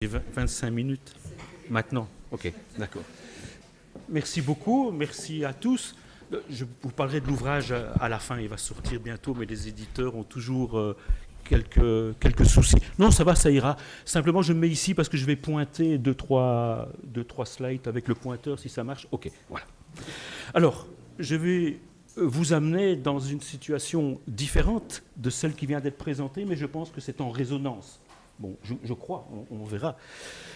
25 minutes maintenant. Ok, d'accord. Merci beaucoup, merci à tous. Je vous parlerai de l'ouvrage à la fin, il va sortir bientôt, mais les éditeurs ont toujours quelques soucis. Non, ça va, ça ira. Simplement, je me mets ici parce que je vais pointer deux, trois slides avec le pointeur, si ça marche. Ok, voilà. Alors, je vais vous amener dans une situation différente de celle qui vient d'être présentée, mais je pense que c'est en résonance. Bon, je crois, on verra.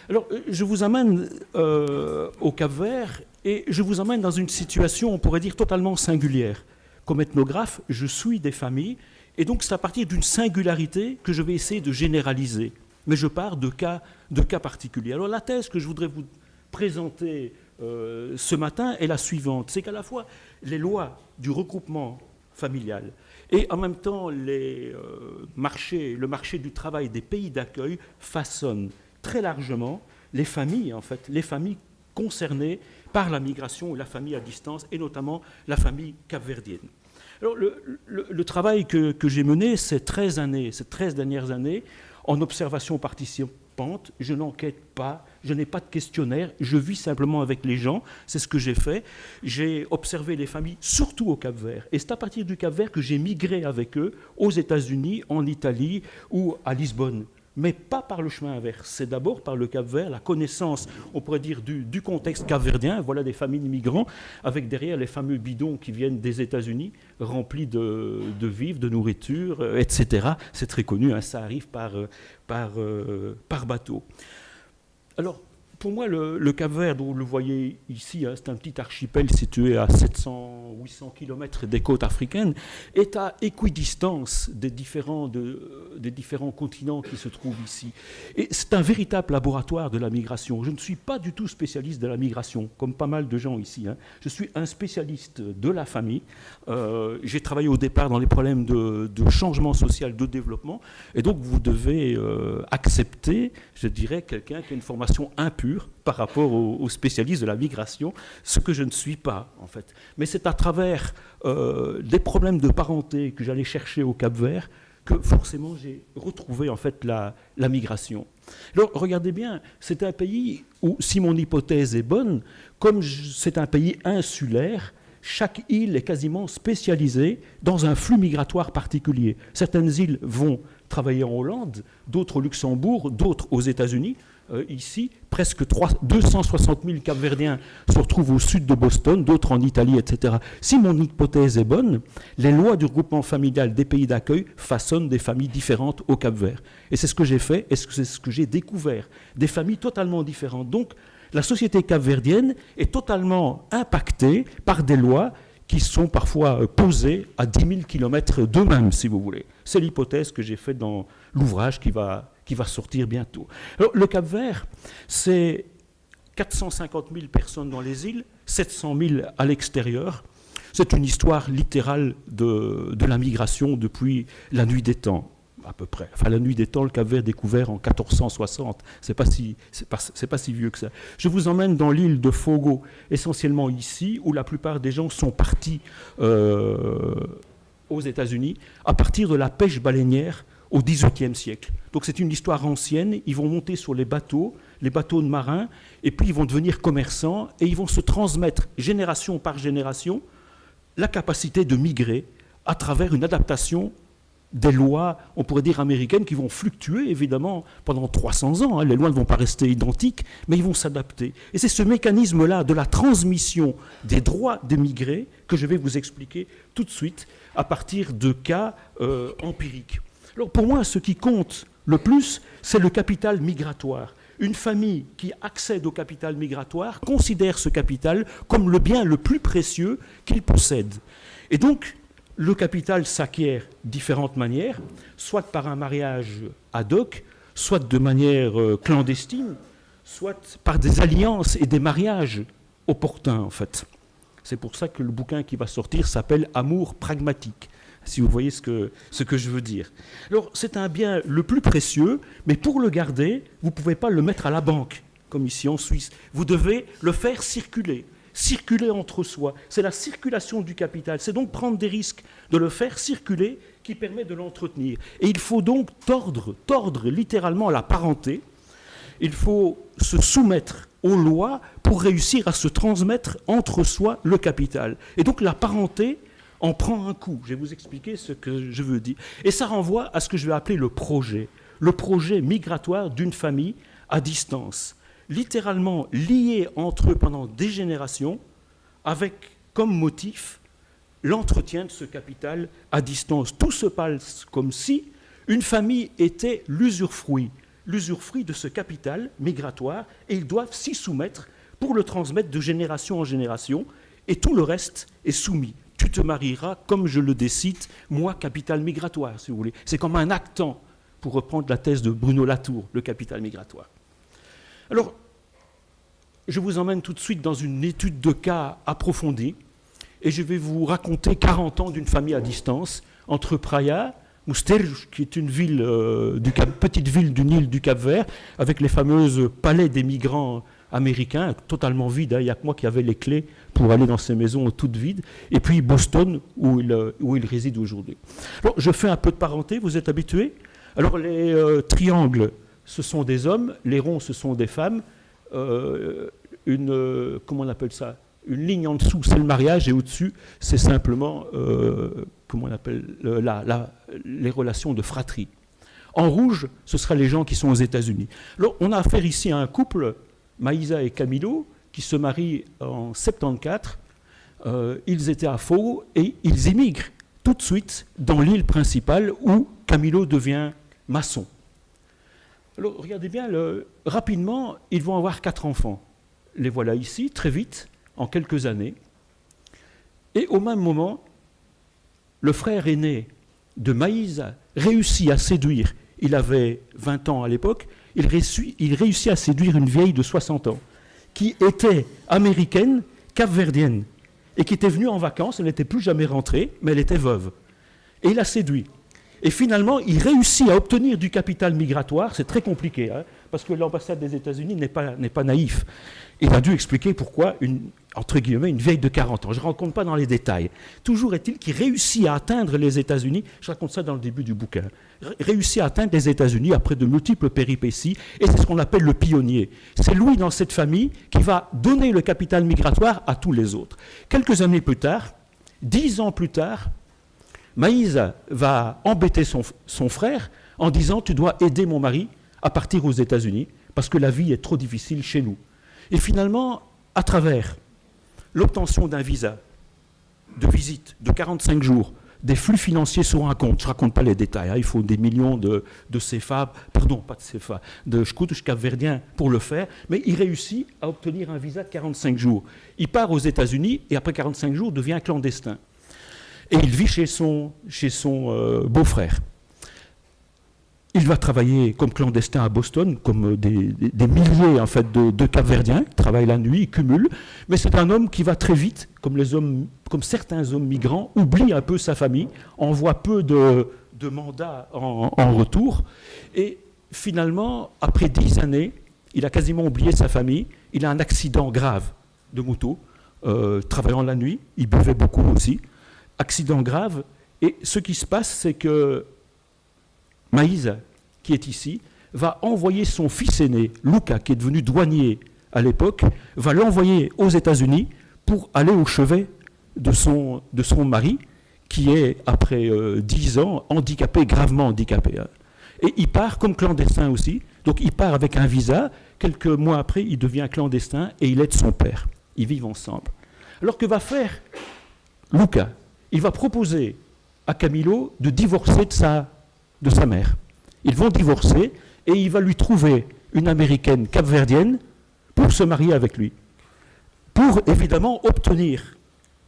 Alors, je vous amène au Cap-Vert et je vous amène dans une situation, on pourrait dire, totalement singulière. Comme ethnographe, je suis des familles et donc c'est à partir d'une singularité que je vais essayer de généraliser. Mais je pars de cas particuliers. Alors, la thèse que je voudrais vous présenter ce matin est la suivante. C'est qu'à la fois les lois du regroupement familial et en même temps le marché du travail des pays d'accueil façonnent très largement les familles, en fait, les familles concernées par la migration ou la famille à distance, et notamment la famille capverdienne. Alors, le travail que j'ai mené ces 13 dernières années, en observation participante, je n'enquête pas, je n'ai pas de questionnaire, je vis simplement avec les gens, c'est ce que j'ai fait. J'ai observé les familles, surtout au Cap-Vert, et c'est à partir du Cap-Vert que j'ai migré avec eux aux États-Unis, en Italie ou à Lisbonne. Mais pas par le chemin inverse. C'est d'abord par le Cap-Vert, la connaissance, on pourrait dire, du contexte capverdien. Voilà des familles de migrants, avec derrière les fameux bidons qui viennent des États-Unis, remplis de vivres, de nourriture, etc. C'est très connu, hein, ça arrive par bateau. Alors, pour moi, le Cap-Vert, dont vous le voyez ici, hein, c'est un petit archipel situé à 700-800 km des côtes africaines, est à équidistance des différents continents qui se trouvent ici. Et c'est un véritable laboratoire de la migration. Je ne suis pas du tout spécialiste de la migration, comme pas mal de gens ici, hein. Je suis un spécialiste de la famille. J'ai travaillé au départ dans les problèmes de changement social, de développement, et donc vous devez accepter, je dirais, quelqu'un qui a une formation impure par rapport aux spécialistes de la migration, ce que je ne suis pas, en fait. Mais c'est à travers des problèmes de parenté que j'allais chercher au Cap-Vert que forcément j'ai retrouvé, en fait, la migration. Alors, regardez bien, c'est un pays où, si mon hypothèse est bonne, comme c'est un pays insulaire, chaque île est quasiment spécialisée dans un flux migratoire particulier. Certaines îles vont travailler en Hollande, d'autres au Luxembourg, d'autres aux États-Unis. Ici, presque 260 000 Capverdiens se retrouvent au sud de Boston, d'autres en Italie, etc. Si mon hypothèse est bonne, les lois du regroupement familial des pays d'accueil façonnent des familles différentes au Cap-Vert. Et c'est ce que j'ai fait, et c'est ce que j'ai découvert. Des familles totalement différentes. Donc, la société capverdienne est totalement impactée par des lois qui sont parfois posées à 10 000 km d'eux-mêmes, si vous voulez. C'est l'hypothèse que j'ai faite dans l'ouvrage qui va sortir bientôt. Alors, le Cap-Vert, c'est 450 000 personnes dans les îles, 700 000 à l'extérieur. C'est une histoire littérale de la migration depuis la nuit des temps, à peu près. Enfin, la nuit des temps, le Cap-Vert découvert en 1460. C'est pas si vieux que ça. Je vous emmène dans l'île de Fogo, essentiellement ici, où la plupart des gens sont partis aux États-Unis à partir de la pêche baleinière au XVIIIe siècle. Donc c'est une histoire ancienne, ils vont monter sur les bateaux de marins, et puis ils vont devenir commerçants, et ils vont se transmettre génération par génération la capacité de migrer à travers une adaptation des lois, on pourrait dire américaines, qui vont fluctuer évidemment pendant 300 ans. Hein. Les lois ne vont pas rester identiques, mais ils vont s'adapter. Et c'est ce mécanisme-là de la transmission des droits des migrés que je vais vous expliquer tout de suite à partir de cas empiriques. Alors pour moi, ce qui compte le plus, c'est le capital migratoire. Une famille qui accède au capital migratoire considère ce capital comme le bien le plus précieux qu'il possède. Et donc, le capital s'acquiert de différentes manières, soit par un mariage ad hoc, soit de manière clandestine, soit par des alliances et des mariages opportuns, en fait. C'est pour ça que le bouquin qui va sortir s'appelle « Amour pragmatique », si vous voyez ce que je veux dire. Alors, c'est un bien le plus précieux, mais pour le garder, vous ne pouvez pas le mettre à la banque, comme ici en Suisse. Vous devez le faire circuler entre soi. C'est la circulation du capital. C'est donc prendre des risques de le faire circuler qui permet de l'entretenir. Et il faut donc tordre littéralement la parenté. il faut se soumettre aux lois pour réussir à se transmettre entre soi le capital. Et donc la parenté en prend un coup. Je vais vous expliquer ce que je veux dire. Et ça renvoie à ce que je vais appeler le projet migratoire d'une famille à distance, littéralement lié entre eux pendant des générations, avec comme motif l'entretien de ce capital à distance. Tout se passe comme si une famille était l'usufruit de ce capital migratoire, et ils doivent s'y soumettre pour le transmettre de génération en génération, et tout le reste est soumis. Tu te marieras comme je le décide, moi, capital migratoire, si vous voulez. C'est comme un actant, pour reprendre la thèse de Bruno Latour, le capital migratoire. Alors, je vous emmène tout de suite dans une étude de cas approfondie, et je vais vous raconter 40 ans d'une famille à distance, entre Praia, Moustérj, qui est une ville, petite ville d'une île du Cap-Vert, avec les fameuses palais des migrants américains, totalement vides, il n'y a que moi qui avais les clés pour aller dans ces maisons toutes vides, et puis Boston, où il réside aujourd'hui. Alors, je fais un peu de parenté, vous êtes habitués? Alors, les triangles, ce sont des hommes, les ronds, ce sont des femmes, comment on appelle ça? Une ligne en dessous, c'est le mariage, et au-dessus, c'est simplement, comment on appelle, les relations de fratrie. En rouge, ce sera les gens qui sont aux États-Unis. Alors, on a affaire ici à un couple, Maïsa et Camilo, qui se marient en 74. Ils étaient à Faux et ils immigrent tout de suite dans l'île principale où Camilo devient maçon. Alors, regardez bien, rapidement, ils vont avoir 4 enfants. Les voilà ici, très vite, en quelques années. Et au même moment, le frère aîné de Maïsa réussit à séduire, il avait 20 ans à l'époque, il réussit à séduire une vieille de 60 ans, qui était américaine, capverdienne, et qui était venue en vacances, elle n'était plus jamais rentrée, mais elle était veuve. Et il la séduit. Et finalement, il réussit à obtenir du capital migratoire, c'est très compliqué, parce que l'ambassade des États-Unis n'est pas naïf. Il a dû expliquer pourquoi entre guillemets, une vieille de 40 ans. Je ne raconte pas dans les détails. Toujours est-il qu'il réussit à atteindre les États-Unis, je raconte ça dans le début du bouquin, réussit à atteindre les États-Unis après de multiples péripéties, et c'est ce qu'on appelle le pionnier. C'est lui, dans cette famille, qui va donner le capital migratoire à tous les autres. Quelques années plus tard, 10 ans plus tard, Maïsa va embêter son frère en disant « Tu dois aider mon mari à partir aux États-Unis, parce que la vie est trop difficile chez nous. » Et finalement, à travers l'obtention d'un visa de visite de 45 jours, des flux financiers sur un compte, je ne raconte pas les détails, il faut des millions de CFA, pardon, pas de CFA, de Shkutush capverdien pour le faire, mais il réussit à obtenir un visa de 45 jours. Il part aux États-Unis et après 45 jours devient clandestin. Et il vit chez son beau-frère. Il va travailler comme clandestin à Boston, comme des milliers en fait, de Capverdiens, qui travaillent la nuit, ils cumulent. Mais c'est un homme qui va très vite, comme certains hommes migrants, oublie un peu sa famille, envoie peu de mandats en retour. Et finalement, après 10 années, il a quasiment oublié sa famille. Il a un accident grave de moto, travaillant la nuit. Il buvait beaucoup aussi. Accident grave. Et ce qui se passe, c'est que Maïsa, qui est ici, va envoyer son fils aîné, Luca, qui est devenu douanier à l'époque, va l'envoyer aux États-Unis pour aller au chevet de son mari, qui est, après 10 ans, handicapé, gravement handicapé. Et il part comme clandestin aussi. Donc il part avec un visa. Quelques mois après, il devient clandestin et il aide son père. Ils vivent ensemble. Alors que va faire Luca? Il va proposer à Camilo de divorcer de sa mère. Ils vont divorcer et il va lui trouver une américaine capverdienne pour se marier avec lui. Pour évidemment obtenir,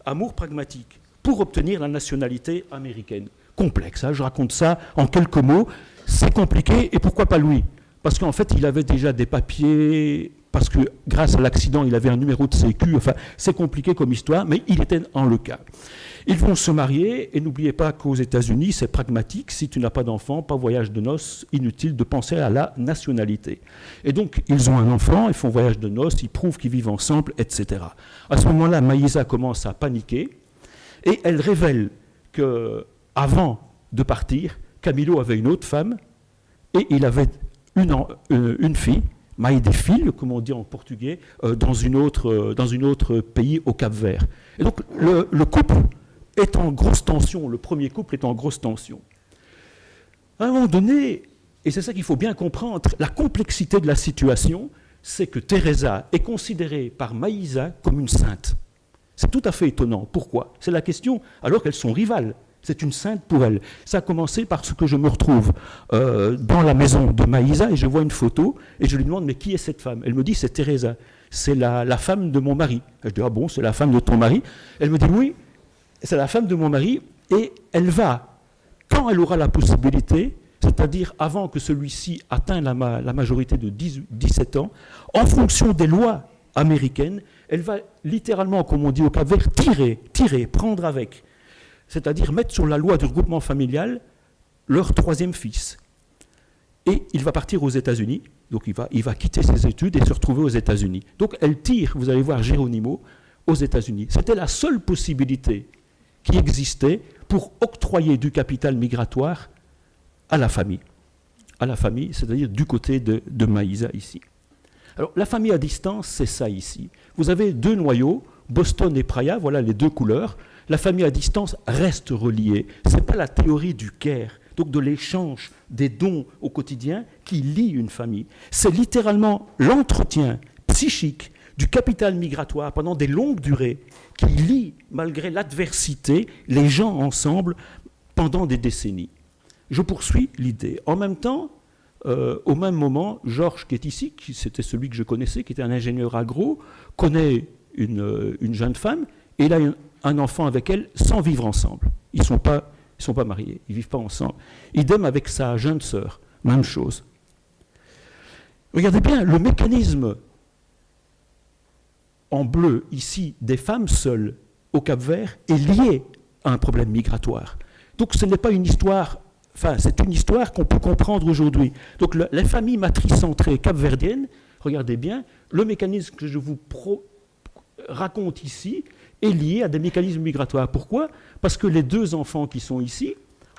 amour pragmatique, pour obtenir la nationalité américaine. Complexe, je raconte ça en quelques mots. C'est compliqué et pourquoi pas lui? Parce qu'en fait, il avait déjà des papiers, parce que grâce à l'accident, il avait un numéro de sécu. Enfin, c'est compliqué comme histoire, mais il était en le cas. Ils vont se marier, et n'oubliez pas qu'aux États-Unis, c'est pragmatique. Si tu n'as pas d'enfant, pas voyage de noces, inutile de penser à la nationalité. Et donc, ils ont un enfant, ils font voyage de noces, ils prouvent qu'ils vivent ensemble, etc. À ce moment-là, Maïsa commence à paniquer, et elle révèle qu'avant de partir, Camilo avait une autre femme, et il avait une fille, Mãe de filho, comme on dit en portugais, dans une autre pays au Cap-Vert. Et donc le couple est en grosse tension, le premier couple est en grosse tension. À un moment donné, et c'est ça qu'il faut bien comprendre, la complexité de la situation, c'est que Teresa est considérée par Maïsa comme une sainte. C'est tout à fait étonnant. Pourquoi? C'est la question, alors qu'elles sont rivales. C'est une sainte pour elle. Ça a commencé parce que je me retrouve dans la maison de Maïsa et je vois une photo et je lui demande, mais qui est cette femme? Elle me dit, c'est Teresa, c'est la femme de mon mari. Je dis, ah bon, c'est la femme de ton mari? Elle me dit, oui, c'est la femme de mon mari et elle va, quand elle aura la possibilité, c'est-à-dire avant que celui-ci atteigne la majorité de 17 ans, en fonction des lois américaines, elle va littéralement, comme on dit au Cap-Vert, tirer, prendre avec. C'est-à-dire mettre sur la loi du regroupement familial leur troisième fils. Et il va partir aux États-Unis, donc il va quitter ses études et se retrouver aux États-Unis. Donc elle tire, vous allez voir Geronimo, aux États-Unis. C'était la seule possibilité qui existait pour octroyer du capital migratoire à la famille, c'est-à-dire du côté de Maïsa ici. Alors la famille à distance, c'est ça ici. Vous avez deux noyaux, Boston et Praia, voilà les deux couleurs. La famille à distance reste reliée. Ce n'est pas la théorie du care, donc de l'échange des dons au quotidien qui lie une famille. C'est littéralement l'entretien psychique du capital migratoire pendant des longues durées qui lie, malgré l'adversité, les gens ensemble pendant des décennies. Je poursuis l'idée. En même temps, au même moment, Georges, qui est ici, c'était celui que je connaissais, qui était un ingénieur agro, connaît une jeune femme, et il a un enfant avec elle sans vivre ensemble. Ils ne sont pas mariés, ils ne vivent pas ensemble. Idem avec sa jeune sœur, même chose. Regardez bien, le mécanisme en bleu, ici, des femmes seules au Cap-Vert, est lié à un problème migratoire. Donc ce n'est pas une histoire... Enfin, c'est une histoire qu'on peut comprendre aujourd'hui. Donc, la famille matricentrée capverdienne, regardez bien, le mécanisme que je vous raconte ici est lié à des mécanismes migratoires. Pourquoi? Parce que les deux enfants qui sont ici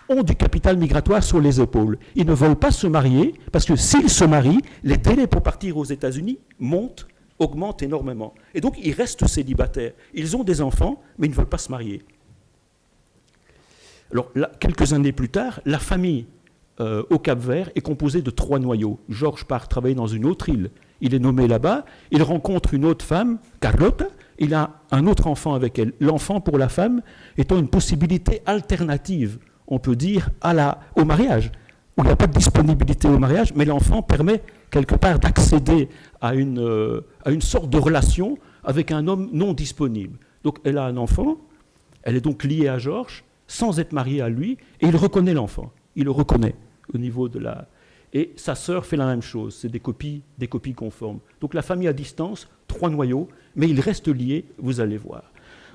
ont du capital migratoire sur les épaules. Ils ne veulent pas se marier, parce que s'ils se marient, les délais pour partir aux États-Unis augmentent énormément. Et donc, ils restent célibataires. Ils ont des enfants, mais ils ne veulent pas se marier. Alors, là, quelques années plus tard, la famille au Cap-Vert est composée de 3 noyaux. Georges part travailler dans une autre île. Il est nommé là-bas. Il rencontre une autre femme, Carlotta. Il a un autre enfant avec elle. L'enfant pour la femme étant une possibilité alternative, on peut dire, au mariage, où il n'y a pas de disponibilité au mariage, mais l'enfant permet quelque part d'accéder à une sorte de relation avec un homme non disponible. Donc, elle a un enfant. Elle est donc liée à Georges, sans être marié à lui, et il reconnaît l'enfant. Il le reconnaît au niveau de la... Et sa sœur fait la même chose, c'est des copies conformes. Donc la famille à distance, 3 noyaux, mais ils restent liés, vous allez voir.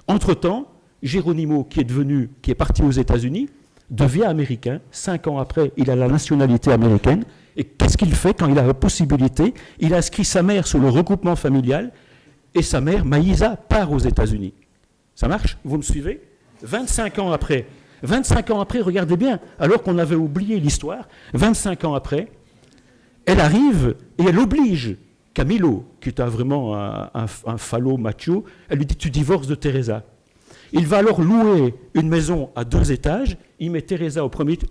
Entre-temps, Geronimo, qui est parti aux États-Unis, devient américain. 5 ans après, il a la nationalité américaine. Et qu'est-ce qu'il fait quand il a la possibilité? Il inscrit sa mère sur le regroupement familial, et sa mère, Maïsa, part aux États-Unis. Ça marche? Vous me suivez? 25 ans après, regardez bien, alors qu'on avait oublié l'histoire, 25 ans après, elle arrive et elle oblige Camilo, qui est vraiment un falot macho, elle lui dit « tu divorces de Teresa ». Il va alors louer une maison à 2 étages, il met Teresa au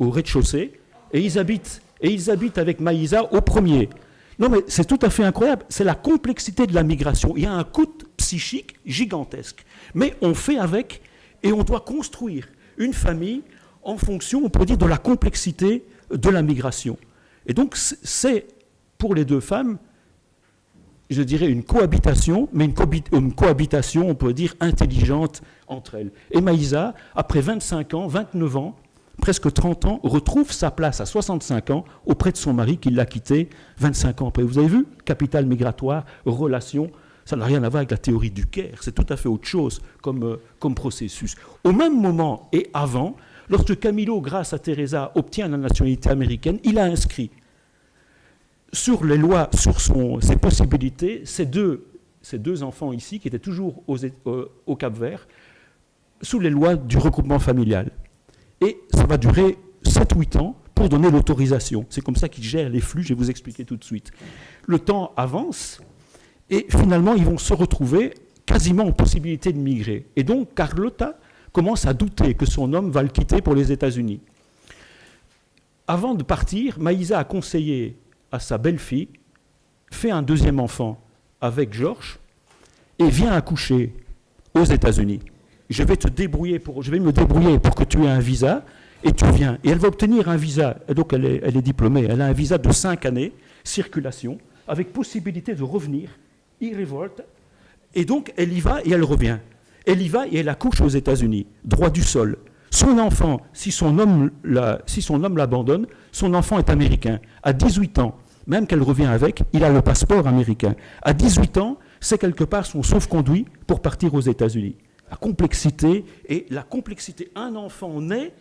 rez-de-chaussée, et ils habitent avec Maïsa au premier. Non mais c'est tout à fait incroyable, c'est la complexité de la migration. Il y a un coût psychique gigantesque, mais on fait avec... Et on doit construire une famille en fonction, on peut dire, de la complexité de la migration. Et donc, c'est, pour les 2 femmes, je dirais une cohabitation, mais une cohabitation, on peut dire, intelligente entre elles. Et Maïsa, après 25 ans, 29 ans, presque 30 ans, retrouve sa place à 65 ans auprès de son mari qui l'a quitté 25 ans après. Vous avez vu? Capital migratoire, relation... Ça n'a rien à voir avec la théorie du care, c'est tout à fait autre chose comme processus. Au même moment et avant, lorsque Camilo, grâce à Teresa, obtient la nationalité américaine, il a inscrit sur les lois, sur ses possibilités, ces deux enfants ici, qui étaient toujours au Cap-Vert, sous les lois du regroupement familial. Et ça va durer 7-8 ans, pour donner l'autorisation. C'est comme ça qu'ils gèrent les flux, je vais vous expliquer tout de suite. Le temps avance et finalement, ils vont se retrouver quasiment en possibilité de migrer. Et donc, Carlota commence à douter que son homme va le quitter pour les États-Unis. Avant de partir, Maïsa a conseillé à sa belle-fille, fais un deuxième enfant avec Georges et viens accoucher aux États-Unis. Je vais me débrouiller pour que tu aies un visa et tu viens. Et elle va obtenir un visa, et donc elle est diplômée, elle a un visa de 5 années, circulation, avec possibilité de revenir, irrévolte. Et donc elle y va et elle revient. Elle y va et elle accouche aux États-Unis, droit du sol. Son enfant, si son homme l'abandonne, son enfant est américain. À 18 ans, même qu'elle revient avec, il a le passeport américain. À 18 ans, c'est quelque part son sauf-conduit pour partir aux États-Unis. La complexité, un enfant naît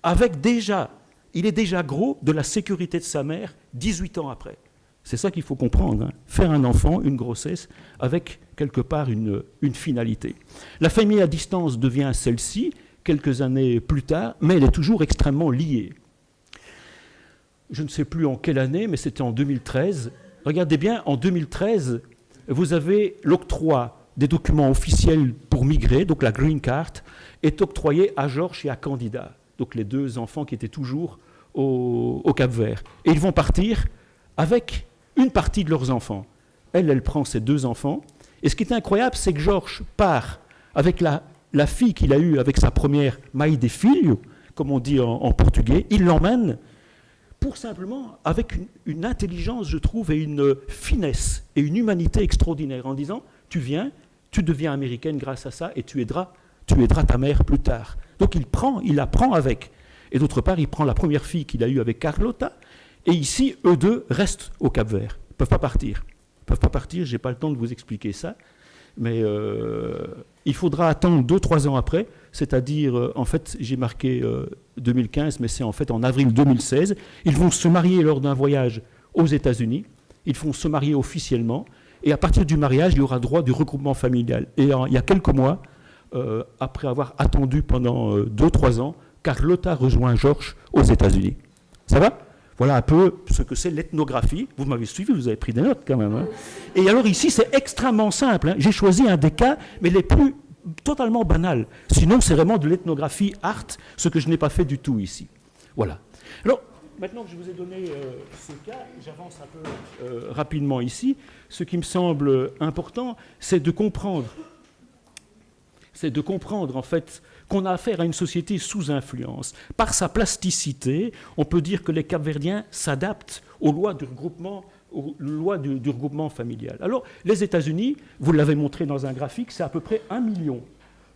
avec déjà, il est déjà gros de la sécurité de sa mère 18 ans après. C'est ça qu'il faut comprendre, hein. Faire un enfant, une grossesse, avec quelque part une finalité. La famille à distance devient celle-ci, quelques années plus tard, mais elle est toujours extrêmement liée. Je ne sais plus en quelle année, mais c'était en 2013. Regardez bien, en 2013, vous avez l'octroi des documents officiels pour migrer, donc la Green Card, est octroyée à Georges et à Candida, donc les deux enfants qui étaient toujours au Cap-Vert. Et ils vont partir avec une partie de leurs enfants. Elle prend ses deux enfants. Et ce qui est incroyable, c'est que Georges part avec la fille qu'il a eue avec sa première mãe de filho, comme on dit en portugais. Il l'emmène pour simplement, avec une intelligence, je trouve, et une finesse et une humanité extraordinaire, en disant, tu viens, tu deviens américaine grâce à ça, et tu aideras ta mère plus tard. Donc il la prend avec. Et d'autre part, il prend la première fille qu'il a eue avec Carlota, et ici, eux deux restent au Cap-Vert. Ils ne peuvent pas partir. Je n'ai pas le temps de vous expliquer ça, mais il faudra attendre 2-3 ans après, c'est-à-dire, en fait, j'ai marqué 2015, mais c'est en fait en avril 2016. Ils vont se marier lors d'un voyage aux États-Unis, ils vont se marier officiellement, et à partir du mariage, il y aura droit du regroupement familial. Et il y a quelques mois, après avoir attendu pendant 2-3 ans, Carlota rejoint Georges aux États-Unis. Ça va ? Voilà un peu ce que c'est l'ethnographie. Vous m'avez suivi, vous avez pris des notes quand même, hein. Et alors ici, c'est extrêmement simple, hein. J'ai choisi un des cas, mais les plus totalement banals. Sinon, c'est vraiment de l'ethnographie art, ce que je n'ai pas fait du tout ici. Voilà. Alors, maintenant que je vous ai donné ce cas, j'avance un peu rapidement ici. Ce qui me semble important, c'est de comprendre en fait qu'on a affaire à une société sous influence. Par sa plasticité, on peut dire que les Cap-Verdiens s'adaptent aux lois du regroupement, familial. Alors, les États-Unis, vous l'avez montré dans un graphique, c'est à peu près 1 million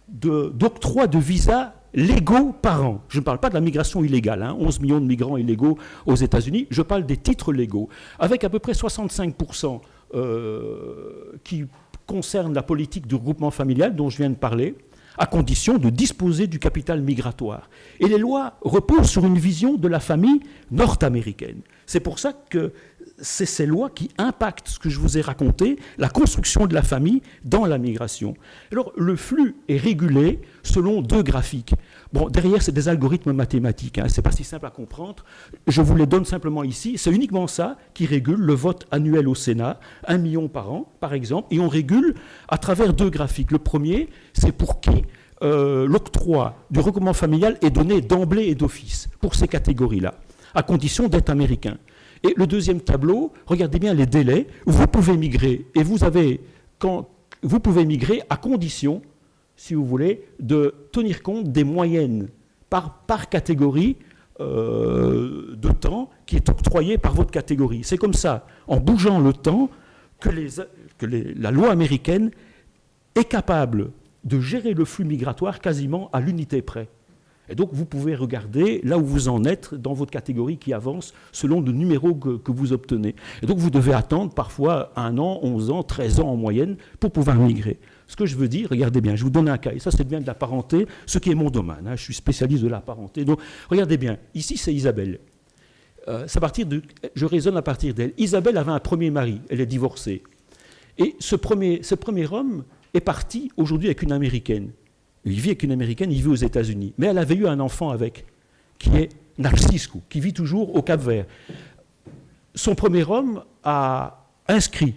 d'octrois de visas légaux par an. Je ne parle pas de la migration illégale, hein, 11 millions de migrants illégaux aux États-Unis, je parle des titres légaux, avec à peu près 65% qui concernent la politique du regroupement familial dont je viens de parler, à condition de disposer du capital migratoire. Et les lois reposent sur une vision de la famille nord-américaine. C'est pour ça que c'est ces lois qui impactent ce que je vous ai raconté, la construction de la famille dans la migration. Alors, le flux est régulé selon 2 graphiques. Bon, derrière, c'est des algorithmes mathématiques, hein, c'est pas si simple à comprendre. Je vous les donne simplement ici. C'est uniquement ça qui régule le vote annuel au Sénat, 1 million par an, par exemple, et on régule à travers 2 graphiques. Le premier, c'est pour qui l'octroi du regroupement familial est donné d'emblée et d'office, pour ces catégories-là, à condition d'être américain. Et le deuxième tableau, regardez bien les délais, vous pouvez migrer, et vous pouvez migrer à condition, si vous voulez, de tenir compte des moyennes par catégorie de temps qui est octroyé par votre catégorie. C'est comme ça, en bougeant le temps, que la loi américaine est capable de gérer le flux migratoire quasiment à l'unité près. Et donc, vous pouvez regarder là où vous en êtes dans votre catégorie qui avance selon le numéro que vous obtenez. Et donc, vous devez attendre parfois 1 an, 11 ans, 13 ans en moyenne pour pouvoir migrer. Ce que je veux dire, regardez bien, je vous donne un cas, et ça, c'est bien de la parenté, ce qui est mon domaine, hein, je suis spécialiste de la parenté. Donc, regardez bien, ici, c'est Isabelle. Je raisonne à partir d'elle. Isabelle avait un premier mari, elle est divorcée. Et ce premier homme est parti aujourd'hui avec une Américaine. Il vit avec une Américaine, il vit aux États-Unis. Mais elle avait eu un enfant avec, qui est Narciscu, qui vit toujours au Cap-Vert. Son premier homme a inscrit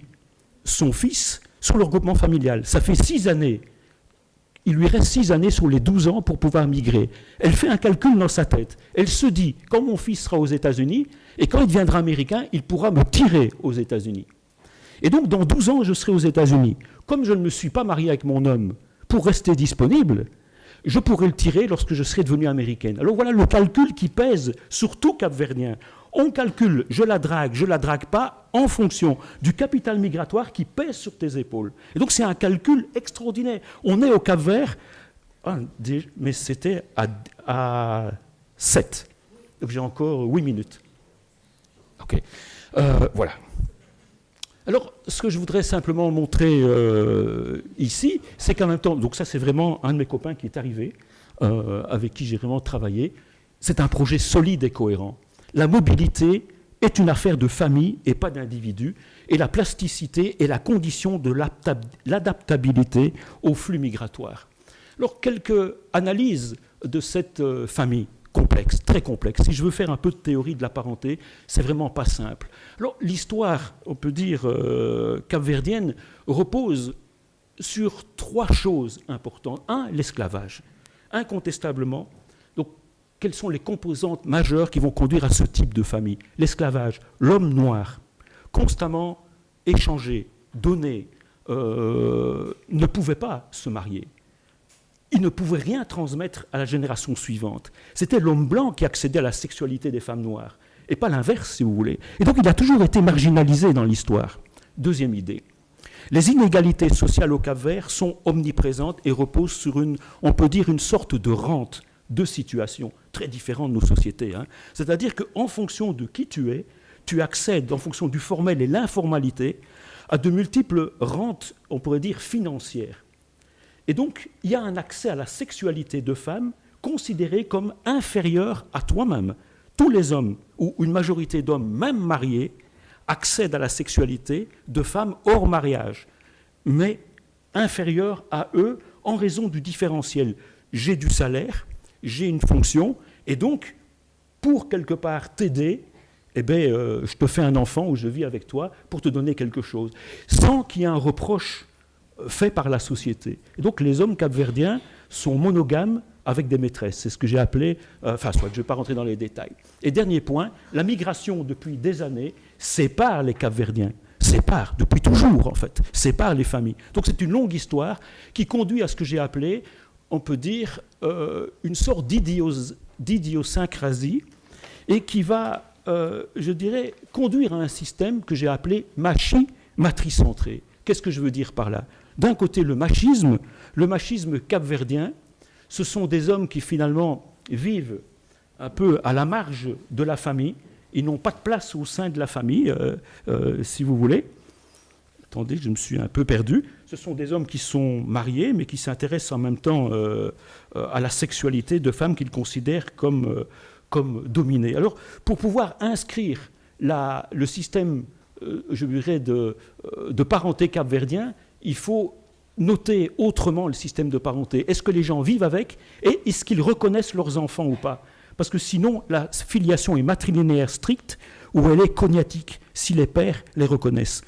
son fils sur le regroupement familial. Ça fait 6 années. Il lui reste 6 années sur les 12 ans pour pouvoir migrer. Elle fait un calcul dans sa tête. Elle se dit, quand mon fils sera aux États-Unis, et quand il deviendra américain, il pourra me tirer aux États-Unis. Et donc, dans 12 ans, je serai aux États-Unis. Comme je ne me suis pas marié avec mon homme pour rester disponible, je pourrai le tirer lorsque je serai devenue américaine. Alors voilà le calcul qui pèse sur tout Cap-Verdien. On calcule, je la drague pas, en fonction du capital migratoire qui pèse sur tes épaules. Et donc c'est un calcul extraordinaire. On est au Cap-Vert, mais c'était à 7. Donc j'ai encore 8 minutes. OK. Voilà. Alors, ce que je voudrais simplement montrer ici, c'est qu'en même temps, donc ça c'est vraiment un de mes copains qui est arrivé, avec qui j'ai vraiment travaillé, c'est un projet solide et cohérent. La mobilité est une affaire de famille et pas d'individu, et la plasticité est la condition de l'adaptabilité aux flux migratoires. Alors, quelques analyses de cette famille complexe, très complexe. Si je veux faire un peu de théorie de la parenté, c'est vraiment pas simple. Alors, l'histoire, on peut dire, capverdienne, repose sur 3 choses importantes. 1, l'esclavage. Incontestablement, donc, quelles sont les composantes majeures qui vont conduire à ce type de famille? L'esclavage, l'homme noir, constamment échangé, donné, ne pouvait pas se marier. Il ne pouvait rien transmettre à la génération suivante. C'était l'homme blanc qui accédait à la sexualité des femmes noires, et pas l'inverse, si vous voulez. Et donc, il a toujours été marginalisé dans l'histoire. Deuxième idée. Les inégalités sociales au Cap-Vert sont omniprésentes et reposent sur on peut dire, une sorte de rente de situations très différentes de nos sociétés. C'est-à-dire qu'en fonction de qui tu es, tu accèdes, en fonction du formel et l'informalité, à de multiples rentes, on pourrait dire, financières. Et donc, il y a un accès à la sexualité de femmes considéré comme inférieur à toi-même. Tous les hommes, ou une majorité d'hommes, même mariés, accèdent à la sexualité de femmes hors mariage, mais inférieure à eux en raison du différentiel. J'ai du salaire, j'ai une fonction, et donc, pour quelque part t'aider, je te fais un enfant ou je vis avec toi pour te donner quelque chose, sans qu'il y ait un reproche fait par la société. Et donc les hommes capverdiens sont monogames avec des maîtresses. C'est ce que j'ai appelé, je ne vais pas rentrer dans les détails. Et dernier point, la migration depuis des années sépare les Capverdiens, sépare, depuis toujours en fait, sépare les familles. Donc c'est une longue histoire qui conduit à ce que j'ai appelé, on peut dire, une sorte d'idiosyncrasie et qui va, je dirais, conduire à un système que j'ai appelé matricentré. Qu'est-ce que je veux dire par là? D'un côté, le machisme capverdien, ce sont des hommes qui finalement vivent un peu à la marge de la famille. Ils n'ont pas de place au sein de la famille, si vous voulez. Attendez, je me suis un peu perdu. Ce sont des hommes qui sont mariés, mais qui s'intéressent en même temps à la sexualité de femmes qu'ils considèrent comme dominées. Alors, pour pouvoir inscrire le système, je dirais, de parenté capverdien, il faut noter autrement le système de parenté. Est-ce que les gens vivent avec et est-ce qu'ils reconnaissent leurs enfants ou pas? Parce que sinon, la filiation est matrilinéaire stricte ou elle est cognatique, si les pères les reconnaissent.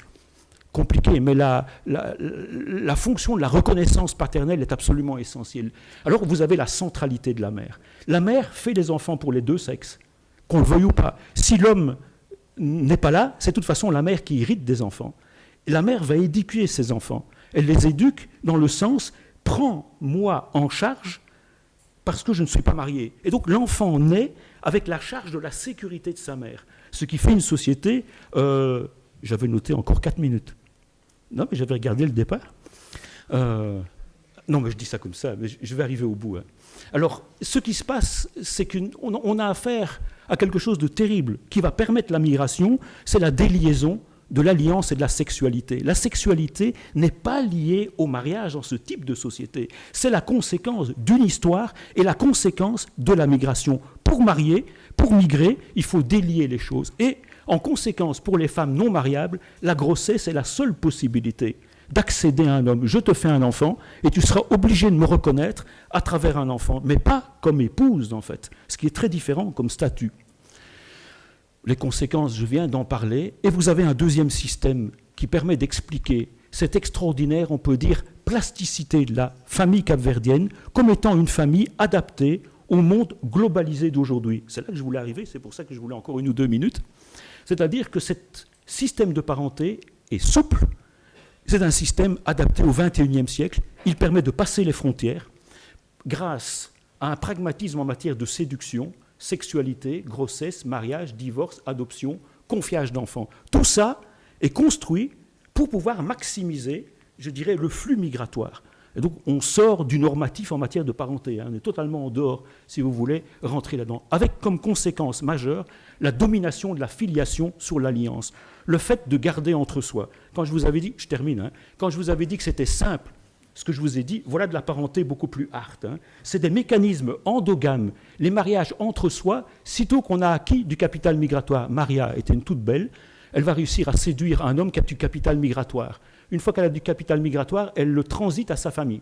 Compliqué, mais la fonction de la reconnaissance paternelle est absolument essentielle. Alors vous avez la centralité de la mère. La mère fait des enfants pour les deux sexes, qu'on le veuille ou pas. Si l'homme n'est pas là, c'est de toute façon la mère qui hérite des enfants. Et la mère va éduquer ses enfants. Elle les éduque dans le sens « prends-moi en charge parce que je ne suis pas marié ». Et donc l'enfant naît avec la charge de la sécurité de sa mère. Ce qui fait une société... j'avais noté encore 4 minutes. Non, mais j'avais regardé le départ. Non, mais je dis ça comme ça, mais je vais arriver au bout. Alors, ce qui se passe, c'est qu'on a affaire à quelque chose de terrible qui va permettre la migration, c'est la déliaison de l'alliance et de la sexualité. La sexualité n'est pas liée au mariage dans ce type de société. C'est la conséquence d'une histoire et la conséquence de la migration. Pour marier, pour migrer, il faut délier les choses. Et En conséquence, pour les femmes non mariables, la grossesse est la seule possibilité d'accéder à un homme. Je te fais un enfant et tu seras obligé de me reconnaître à travers un enfant, mais pas comme épouse en fait, ce qui est très différent comme statut. Les conséquences, je viens d'en parler, et vous avez un deuxième système qui permet d'expliquer cette extraordinaire, on peut dire, plasticité de la famille capverdienne comme étant une famille adaptée au monde globalisé d'aujourd'hui. C'est là que je voulais arriver, c'est pour ça que je voulais encore 1 ou 2 minutes. C'est-à-dire que ce système de parenté est souple, c'est un système adapté au XXIe siècle, il permet de passer les frontières grâce à un pragmatisme en matière de séduction, sexualité, grossesse, mariage, divorce, adoption, confiage d'enfants. Tout ça est construit pour pouvoir maximiser, je dirais, le flux migratoire. Et donc on sort du normatif en matière de parenté, on est totalement en dehors, si vous voulez, rentrer là-dedans, avec comme conséquence majeure la domination de la filiation sur l'alliance, le fait de garder entre soi. Quand je vous avais dit, je termine, quand je vous avais dit que c'était simple, ce que je vous ai dit, voilà de la parenté beaucoup plus hard. C'est des mécanismes endogames, les mariages entre soi, sitôt qu'on a acquis du capital migratoire. Maria était une toute belle, elle va réussir à séduire un homme qui a du capital migratoire. Une fois qu'elle a du capital migratoire, elle le transite à sa famille.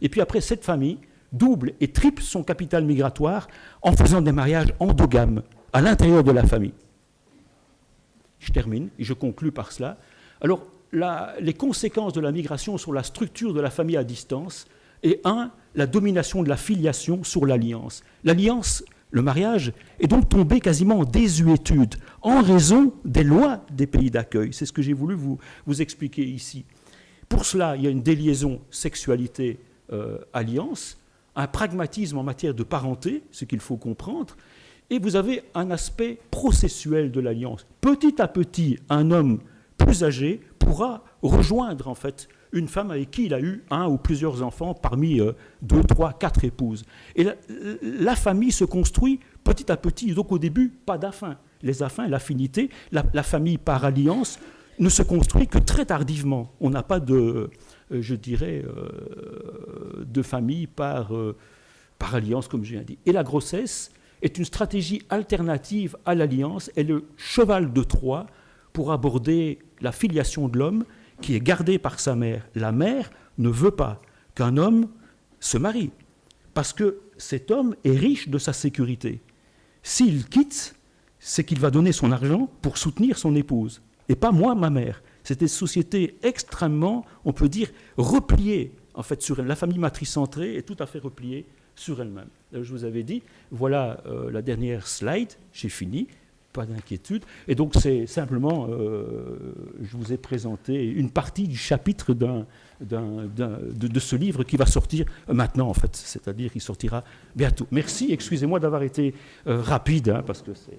Et puis après, cette famille double et triple son capital migratoire en faisant des mariages endogames à l'intérieur de la famille. Je termine et je conclus par cela. Alors, les conséquences de la migration sur la structure de la famille à distance est la domination de la filiation sur l'alliance. L'alliance, le mariage, est donc tombé quasiment en désuétude en raison des lois des pays d'accueil. C'est ce que j'ai voulu vous expliquer ici. Pour cela, il y a une déliaison sexualité-alliance, un pragmatisme en matière de parenté, ce qu'il faut comprendre, et vous avez un aspect processuel de l'alliance. Petit à petit, un homme plus âgé pourra rejoindre en fait une femme avec qui il a eu 1 ou plusieurs enfants parmi 2, 3, 4 épouses. Et la famille se construit petit à petit. Donc au début, pas d'affin. Les affins, l'affinité, la famille par alliance ne se construit que très tardivement. On n'a pas de, je dirais, de famille par alliance, comme je viens de dire. Et la grossesse est une stratégie alternative à l'alliance, est le cheval de Troie pour aborder la filiation de l'homme qui est gardée par sa mère. La mère ne veut pas qu'un homme se marie parce que cet homme est riche de sa sécurité. S'il quitte, c'est qu'il va donner son argent pour soutenir son épouse. Et pas moi, ma mère. C'est une société extrêmement, on peut dire, repliée en fait, sur elle. La famille matricentrée est tout à fait repliée sur elle-même. Je vous avais dit, voilà la dernière slide, j'ai fini. Pas d'inquiétude. Et donc, c'est simplement, je vous ai présenté une partie du chapitre de ce livre qui va sortir maintenant, en fait. C'est-à-dire qu'il sortira bientôt. Merci, excusez-moi d'avoir été rapide, parce que c'est...